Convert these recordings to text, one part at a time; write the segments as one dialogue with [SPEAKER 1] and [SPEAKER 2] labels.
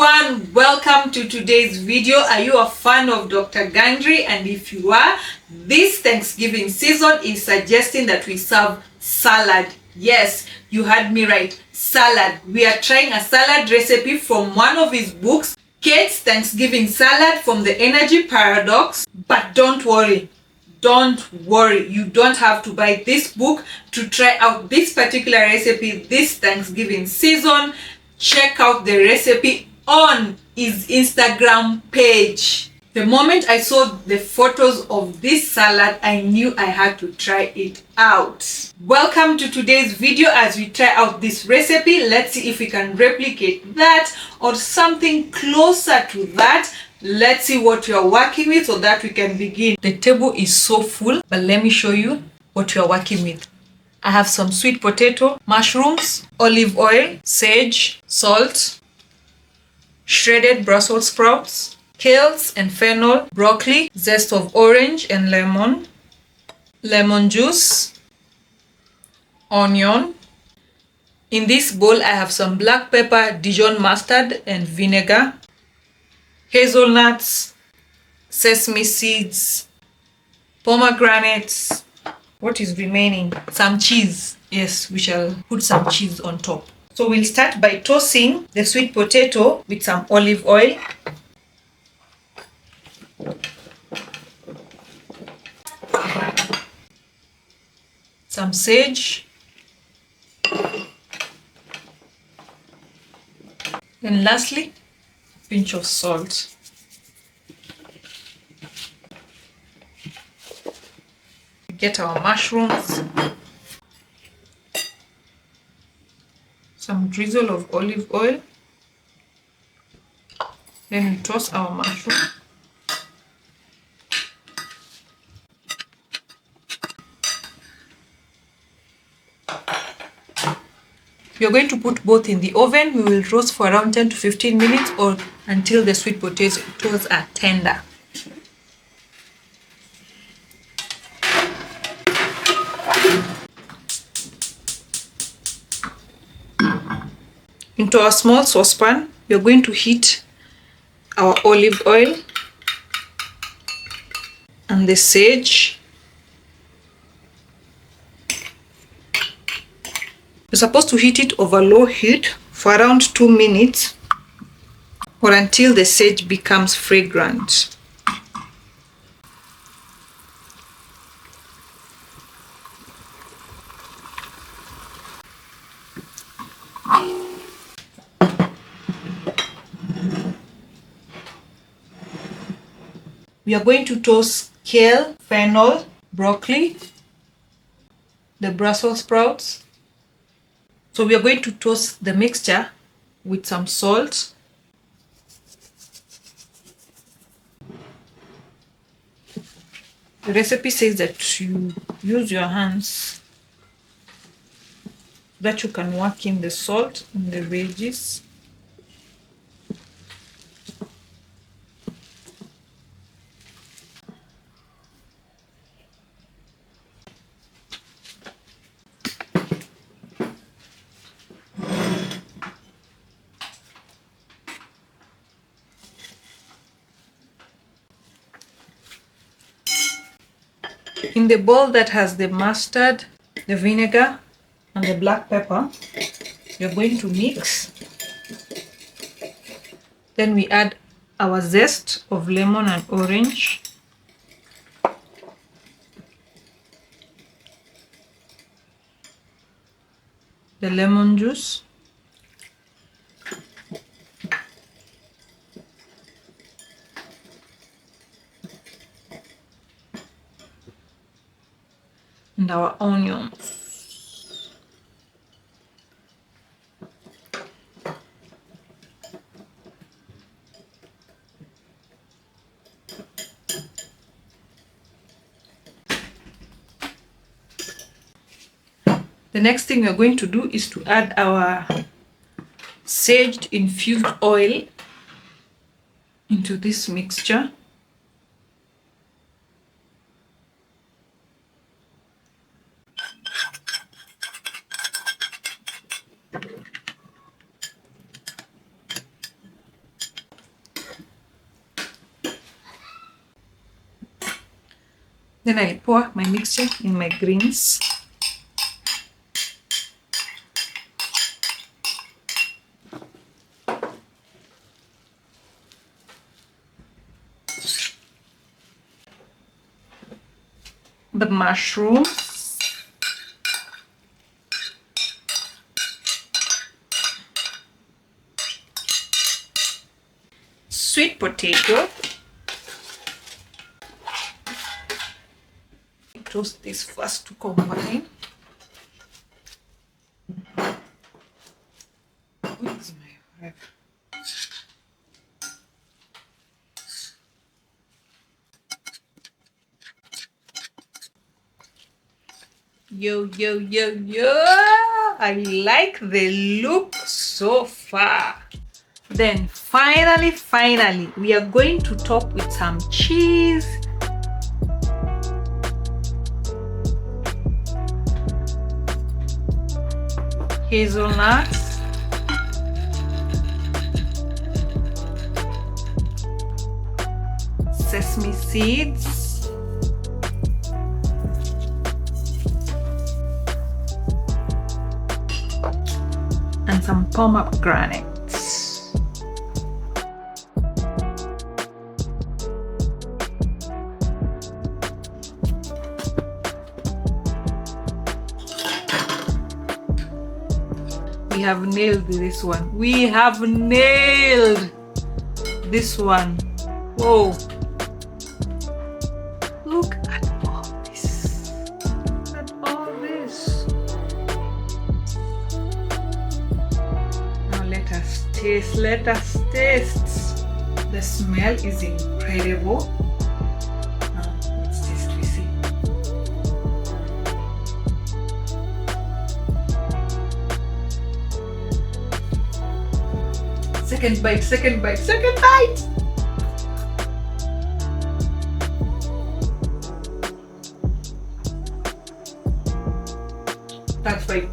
[SPEAKER 1] everyone, welcome to today's video. Are you a fan of Dr. Gundry? And if you are, this Thanksgiving season is suggesting that we serve salad. Yes, you heard me right, salad. We are trying a salad recipe from one of his books, Kate's Thanksgiving Salad from the Energy Paradox. But don't worry, you don't have to buy this book to try out this particular recipe this Thanksgiving season. Check out the recipe on his Instagram page. The moment I saw the photos of this salad, I knew I had to try it out. Welcome to today's video as we try out this recipe. Let's see if we can replicate that or something closer to that. Let's see what you're working with so that we can begin. The table is so full, but let me show you what you're working with. I have some sweet potato, mushrooms, olive oil, sage, salt, shredded Brussels sprouts, kales and fennel, broccoli, zest of orange and lemon, lemon juice, onion. In this bowl, I have some black pepper, Dijon mustard and vinegar, hazelnuts, sesame seeds, pomegranates. What is remaining? Some cheese. Yes, we shall put some cheese on top. So we'll start by tossing the sweet potato with some olive oil. Some sage. And lastly, a pinch of salt. Get our mushrooms, some drizzle of olive oil, then we toss our mushroom. We are going to put both in the oven. We will roast for around 10 to 15 minutes or until the sweet potatoes are tender. Into our small saucepan, we are going to heat our olive oil and the sage. You're supposed to heat it over low heat for around 2 minutes or until the sage becomes fragrant. We are going to toast kale, fennel, broccoli, the Brussels sprouts. So we are going to toast the mixture with some salt, the recipe says that you use your hands so that you can work in the salt and the veggies. In the bowl that has the mustard, the vinegar, and the black pepper, you're going to mix. Then we add our zest of lemon and orange. The lemon juice. And our onions. The next thing we are going to do is to add our sage infused oil into this mixture. Then I pour my mixture in my greens. The mushrooms. Sweet potato. Toast this first to combine. Where's my ref? Yo, yo, yo, yo! I like the look so far. Then finally, we are going to top with some cheese. Hazelnuts. Sesame seeds. And some pomegranates. We have nailed this one. We have nailed this one. Whoa. Look at all this. Look at all this. Now let us taste. Let us taste. The smell is incredible. Now let's taste. We see. Second bite, second bite, second bite. That's right.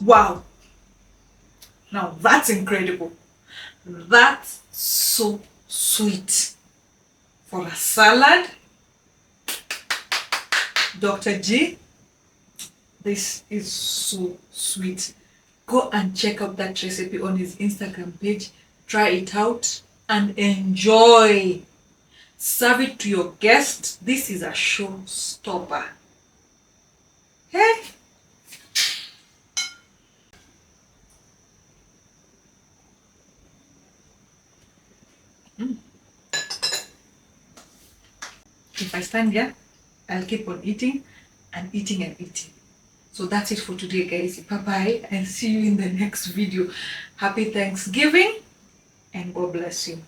[SPEAKER 1] Wow. Now that's incredible. That's so sweet. For a salad, Dr. G, this is so sweet. Go and check out that recipe on his Instagram page. Try it out and enjoy. Serve it to your guests. This is a showstopper. Hey. If I stand here, I'll keep on eating and eating and eating. So that's it for today, guys. Bye-bye and see you in the next video. Happy Thanksgiving and God bless you.